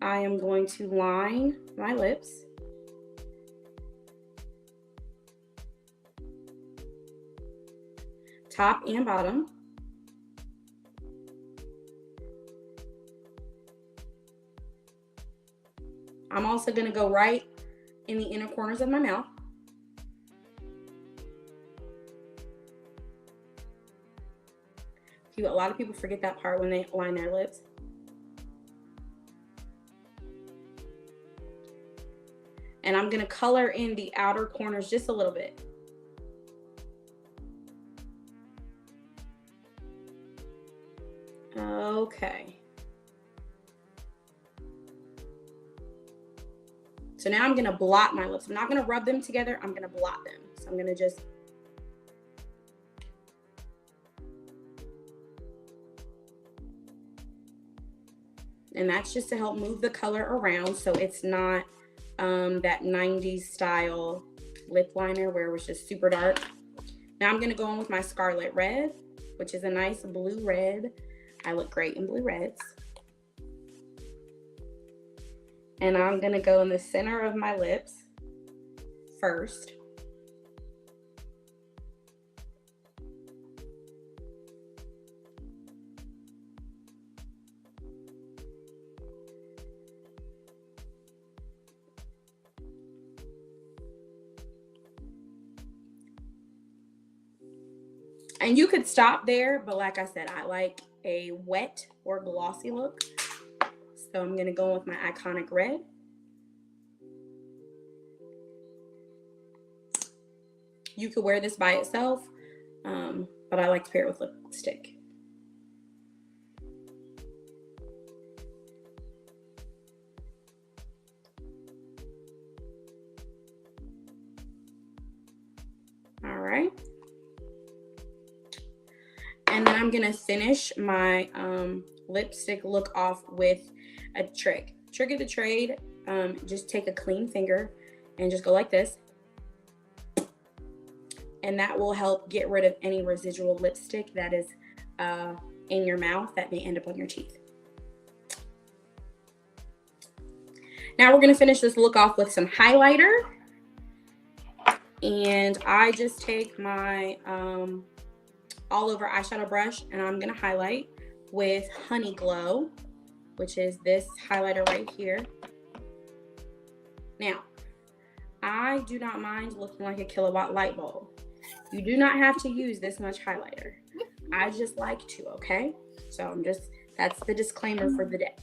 S5: I am going to line my lips. Top and bottom. I'm also going to go right in the inner corners of my mouth. A lot of people forget that part when they line their lips. And I'm going to color in the outer corners just a little bit. Okay. So now I'm going to blot my lips. I'm not going to rub them together. I'm going to blot them. So I'm going to just and that's just to help move the color around so it's not that 90s style lip liner where it was just super dark. Now I'm going to go in with my Scarlet Red, which is a nice blue red. I look great in blue reds. And I'm going to go in the center of my lips first. And you could stop there, but like I said, I like a wet or glossy look. So I'm going to go with my Iconic Red. You could wear this by itself, but I like to pair it with lipstick. And then I'm gonna finish my lipstick look off with a trick. Trick of the trade, just take a clean finger and just go like this. And that will help get rid of any residual lipstick that is in your mouth that may end up on your teeth. Now we're gonna finish this look off with some highlighter. And I just take my all over eyeshadow brush and I'm gonna highlight with Honey Glow, which is this highlighter right here. Now, I do not mind looking like a kilowatt light bulb. You do not have to use this much highlighter. I just like to, okay? So that's the disclaimer for the day.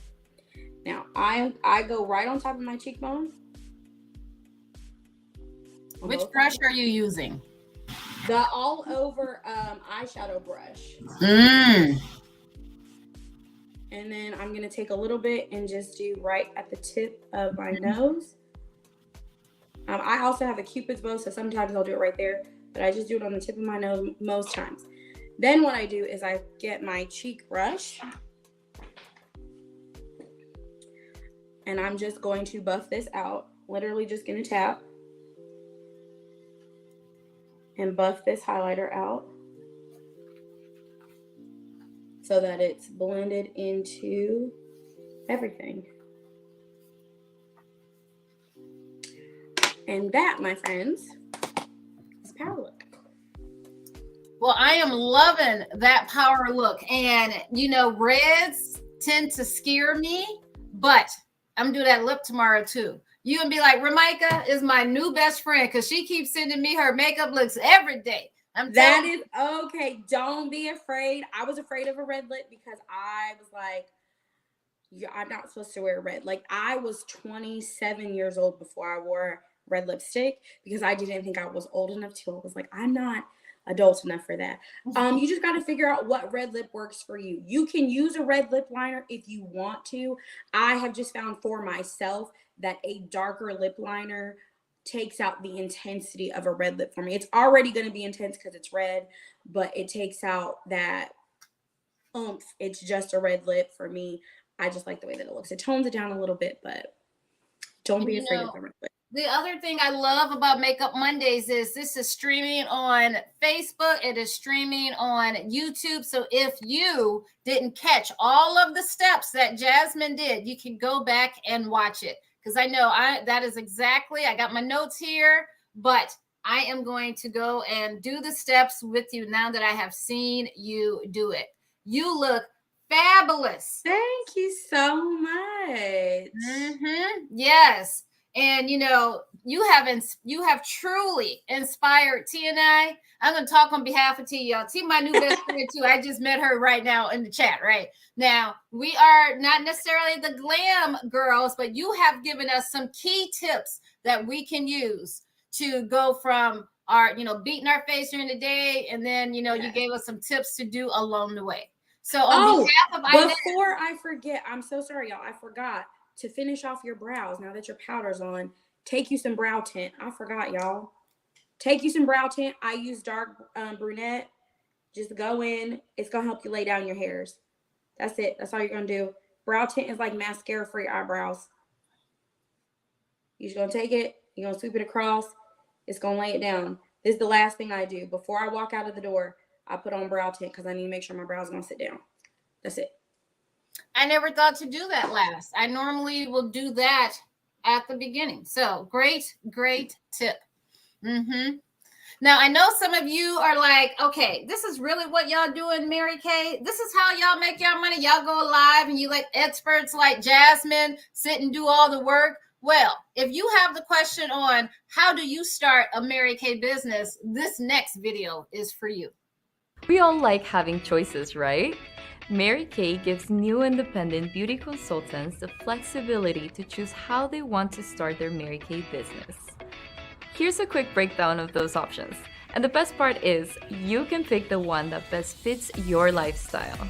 S5: Now, I go right on top of my cheekbone.
S2: Which brush are you using?
S5: The all over eyeshadow brush. And then I'm gonna take a little bit and just do right at the tip of my nose. I also have a Cupid's bow, so sometimes I'll do it right there, but I just do it on the tip of my nose most times. Then what I do is I get my cheek brush and I'm just going to buff this out. Literally just gonna tap and buff this highlighter out so that it's blended into everything. And that, my friends, is power look.
S2: Well, I am loving that power look. And, you know, reds tend to scare me, but I'm going to do that lip tomorrow, too. You can be like, Ramika is my new best friend because she keeps sending me her makeup looks every day.
S5: That is okay. Don't be afraid. I was afraid of a red lip because I was like, yeah, I'm not supposed to wear red. Like, I was 27 years old before I wore red lipstick because I didn't think I was old enough to. I was like, I'm not adult enough for that. You just got to figure out what red lip works for you. You can use a red lip liner if you want to. I have just found for myself that a darker lip liner takes out the intensity of a red lip for me. It's already going to be intense because it's red, but it takes out that oomph. It's just a red lip for me. I just like the way that it looks. It tones it down a little bit, but don't be afraid of the red lip.
S2: The other thing I love about Makeup Mondays is this is streaming on Facebook. It is streaming on YouTube. So if you didn't catch all of the steps that Jasmine did, you can go back and watch it. Because I know that is exactly, I got my notes here, but I am going to go and do the steps with you now that I have seen you do it. You look fabulous.
S5: Thank you so much.
S2: Yes. And, you know, you have truly inspired T and I. I'm going to talk on behalf of T, y'all. T, my new best friend, too. I just met her right now in the chat, right? Now, we are not necessarily the glam girls, but you have given us some key tips that we can use to go from our, you know, beating our face during the day. And then, you know, you gave us some tips to do along the way. So on behalf of
S5: before I forget, I'm so sorry, y'all. I forgot to finish off your brows. Now that your powder's on, take you some brow tint. I forgot, y'all. Take you some brow tint. I use Dark Brunette. Just go in. It's going to help you lay down your hairs. That's it. That's all you're going to do. Brow tint is like mascara for your eyebrows. You're just going to take it. You're going to sweep it across. It's going to lay it down. This is the last thing I do. Before I walk out of the door, I put on brow tint because I need to make sure my brows are going to sit down. That's it.
S2: I never thought to do that last. I normally will do that at the beginning. So great tip. Now, I know some of you are like, okay, this is really what y'all doing, Mary Kay. This is how y'all make y'all money. Y'all go live and you let experts like Jasmine sit and do all the work. Well, if you have the question on how do you start a Mary Kay business, this next video is for you.
S6: We all like having choices, right? Mary Kay gives new independent beauty consultants the flexibility to choose how they want to start their Mary Kay business. Here's a quick breakdown of those options. And the best part is, you can pick the one that best fits your lifestyle.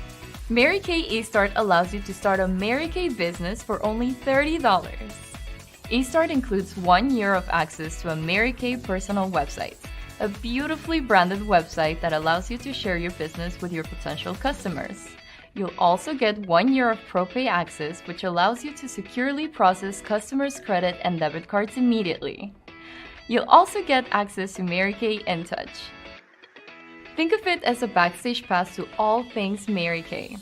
S6: Mary Kay eStart allows you to start a Mary Kay business for only $30. eStart includes 1 year of access to a Mary Kay personal website, a beautifully branded website that allows you to share your business with your potential customers. You'll also get 1 year of ProPay access, which allows you to securely process customers' credit and debit cards immediately. You'll also get access to Mary Kay in Touch. Think of it as a backstage pass to all things Mary Kay.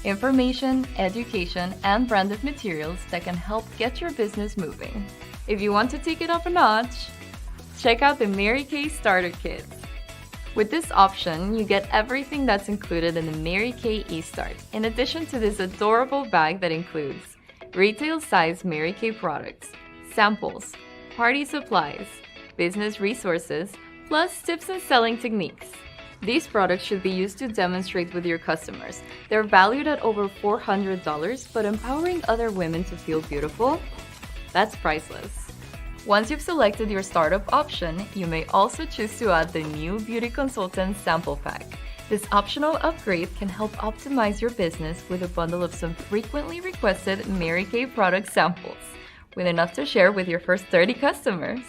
S6: Information, education, and branded materials that can help get your business moving. If you want to take it up a notch, check out the Mary Kay Starter Kit. With this option, you get everything that's included in the Mary Kay eStart, in addition to this adorable bag that includes retail-size Mary Kay products, samples, party supplies, business resources, plus tips and selling techniques. These products should be used to demonstrate with your customers. They're valued at over $400, but empowering other women to feel beautiful? That's priceless. Once you've selected your startup option, you may also choose to add the new Beauty Consultant Sample Pack. This optional upgrade can help optimize your business with a bundle of some frequently requested Mary Kay product samples, with enough to share with your first 30 customers.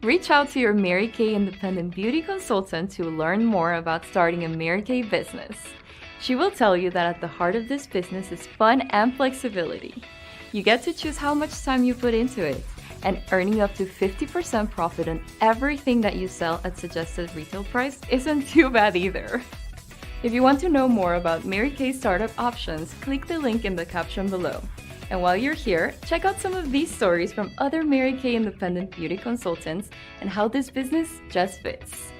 S6: Reach out to your Mary Kay independent beauty consultant to learn more about starting a Mary Kay business. She will tell you that at the heart of this business is fun and flexibility. You get to choose how much time you put into it, and earning up to 50% profit on everything that you sell at suggested retail price isn't too bad either. If you want to know more about Mary Kay startup options, click the link in the caption below. And while you're here, check out some of these stories from other Mary Kay independent beauty consultants and how this business just fits.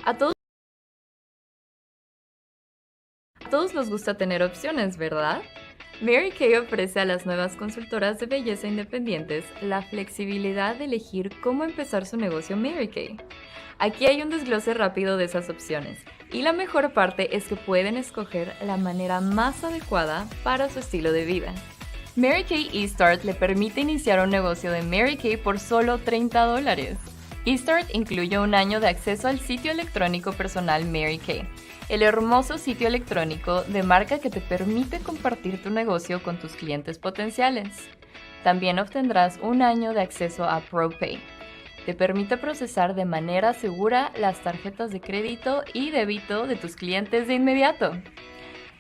S6: A todos nos gusta tener opciones, ¿verdad? Mary Kay ofrece a las nuevas consultoras de belleza independientes la flexibilidad de elegir cómo empezar su negocio Mary Kay. Aquí hay un desglose rápido de esas opciones, y la mejor parte es que pueden escoger la manera más adecuada para su estilo de vida. Mary Kay eStart le permite iniciar un negocio de Mary Kay por solo $30. eStart incluye 1 año de acceso al sitio electrónico personal Mary Kay, el hermoso sitio electrónico de marca que te permite compartir tu negocio con tus clientes potenciales. También obtendrás 1 año de acceso a ProPay. Te permite procesar de manera segura las tarjetas de crédito y débito de tus clientes de inmediato.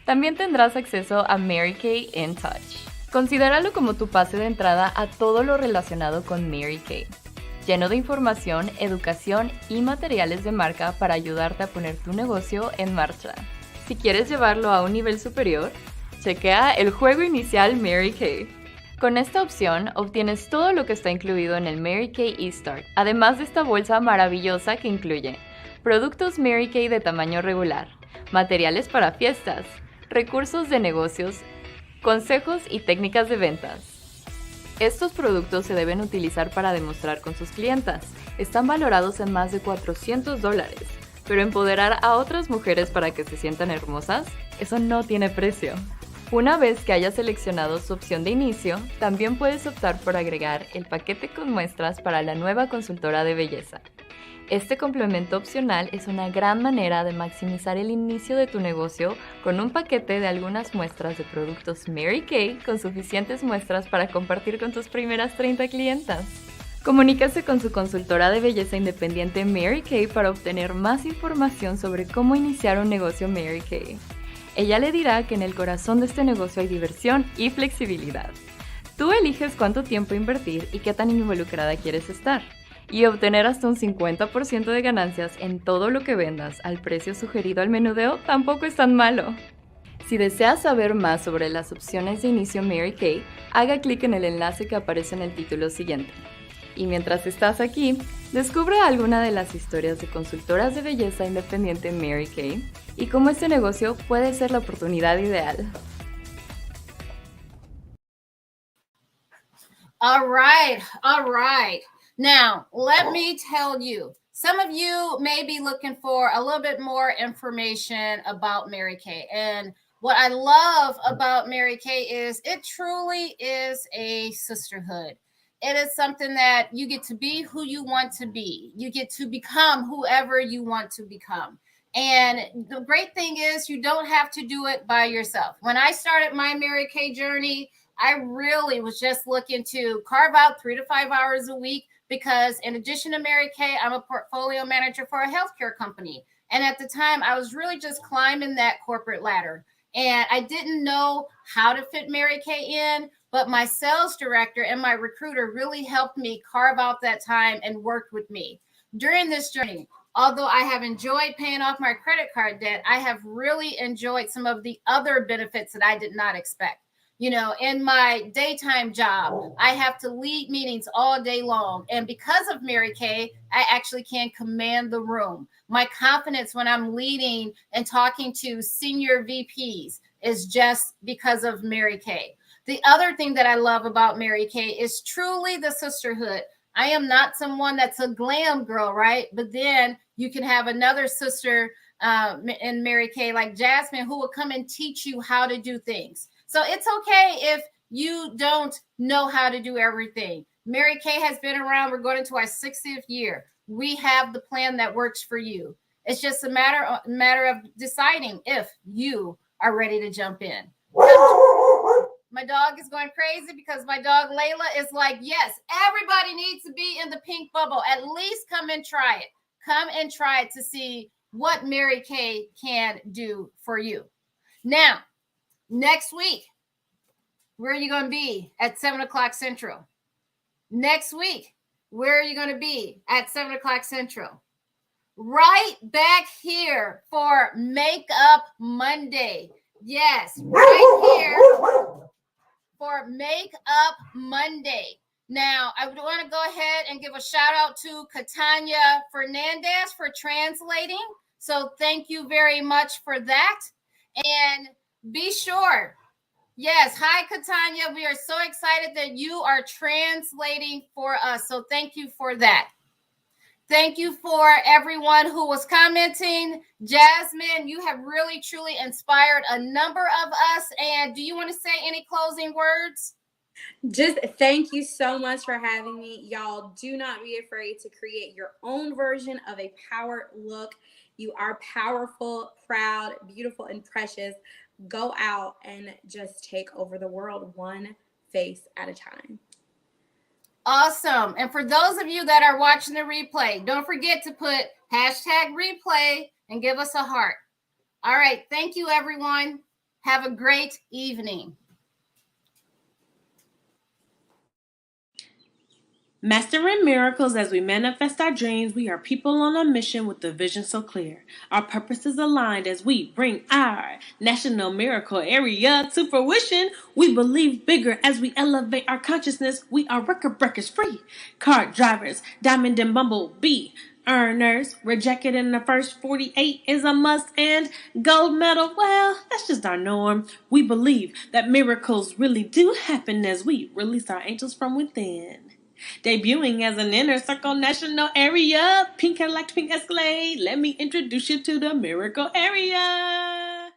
S6: También tendrás acceso a Mary Kay in Touch. Considéralo como tu pase de entrada a todo lo relacionado con Mary Kay, lleno de información, educación y materiales de marca para ayudarte a poner tu negocio en marcha. Si quieres llevarlo a un nivel superior, chequea el juego inicial Mary Kay. Con esta opción obtienes todo lo que está incluido en el Mary Kay eStart, además de esta bolsa maravillosa que incluye productos Mary Kay de tamaño regular, materiales para fiestas, recursos de negocios, consejos y técnicas de ventas. Estos productos se deben utilizar para demostrar con sus clientas. Están valorados en más de $400, pero empoderar a otras mujeres para que se sientan hermosas, eso no tiene precio. Una vez que hayas seleccionado su opción de inicio, también puedes optar por agregar el paquete con muestras para la nueva consultora de belleza. Este complemento opcional es una gran manera de maximizar el inicio de tu negocio con un paquete de algunas muestras de productos Mary Kay con suficientes muestras para compartir con tus primeras 30 clientas. Comunícase con su consultora de belleza independiente Mary Kay para obtener más información sobre cómo iniciar un negocio Mary Kay. Ella le dirá que en el corazón de este negocio hay diversión y flexibilidad. Tú eliges cuánto tiempo invertir y qué tan involucrada quieres estar. Y obtener hasta un 50% de ganancias en todo lo que vendas al precio sugerido al menudeo tampoco es tan malo. Si deseas saber más sobre las opciones de inicio Mary Kay, haga clic en el enlace que aparece en el título siguiente. Y mientras estás aquí, descubre alguna de las historias de consultoras de belleza independiente Mary Kay y cómo este negocio puede ser la oportunidad ideal.
S2: All right. Now, let me tell you, some of you may be looking for a little bit more information about Mary Kay. And what I love about Mary Kay is it truly is a sisterhood. It is something that you get to be who you want to be. You get to become whoever you want to become. And the great thing is you don't have to do it by yourself. When I started my Mary Kay journey, I really was just looking to carve out 3 to 5 hours a week because in addition to Mary Kay, I'm a portfolio manager for a healthcare company. And at the time, I was really just climbing that corporate ladder. And I didn't know how to fit Mary Kay in, but my sales director and my recruiter really helped me carve out that time and worked with me. During this journey, although I have enjoyed paying off my credit card debt, I have really enjoyed some of the other benefits that I did not expect. You know, in my daytime job, I have to lead meetings all day long. And because of Mary Kay, I actually can command the room. My confidence when I'm leading and talking to senior VPs is just because of Mary Kay. The other thing that I love about Mary Kay is truly the sisterhood. I am not someone that's a glam girl, right? But then you can have another sister in Mary Kay, like Jasmine, who will come and teach you how to do things. So it's okay if you don't know how to do everything. Mary Kay has been around. We're going into our 60th year. We have the plan that works for you. It's just a matter of deciding if you are ready to jump in. My dog is going crazy because my dog Layla is like, yes, everybody needs to be in the pink bubble. At least come and try it. Come and try it to see what Mary Kay can do for you. Now, next week, where are you going to be at 7 o'clock Central? Next week, where are you going to be at 7 o'clock Central? Right back here for Makeup Monday. Yes, right here for Makeup Monday. Now, I would want to go ahead and give a shout out to Katanya Fernandez for translating. So thank you very much for that. And be sure, yes, hi, Katanya. We are so excited that you are translating for us. So thank you for that. Thank you for everyone who was commenting. Jasmine, you have really, truly inspired a number of us. And do you want to say any closing words?
S5: Just thank you so much for having me. Y'all, do not be afraid to create your own version of a power look. You are powerful, proud, beautiful, and precious. Go out and just take over the world one face at a time.
S2: Awesome. And for those of you that are watching the replay, don't forget to put #replay and give us a heart. All right. Thank you, everyone. Have a great evening.
S1: Mastering miracles as we manifest our dreams, we are people on a mission with the vision so clear. Our purpose is aligned as we bring our national miracle area to fruition. We believe bigger as we elevate our consciousness. We are record breakers free. Cart drivers, diamond and bumblebee earners. Rejected in the first 48 is a must, and gold medal, well, that's just our norm. We believe that miracles really do happen as we release our angels from within. Debuting as an inner circle national area, pink Cadillac, pink Escalade. Let me introduce you to the miracle area.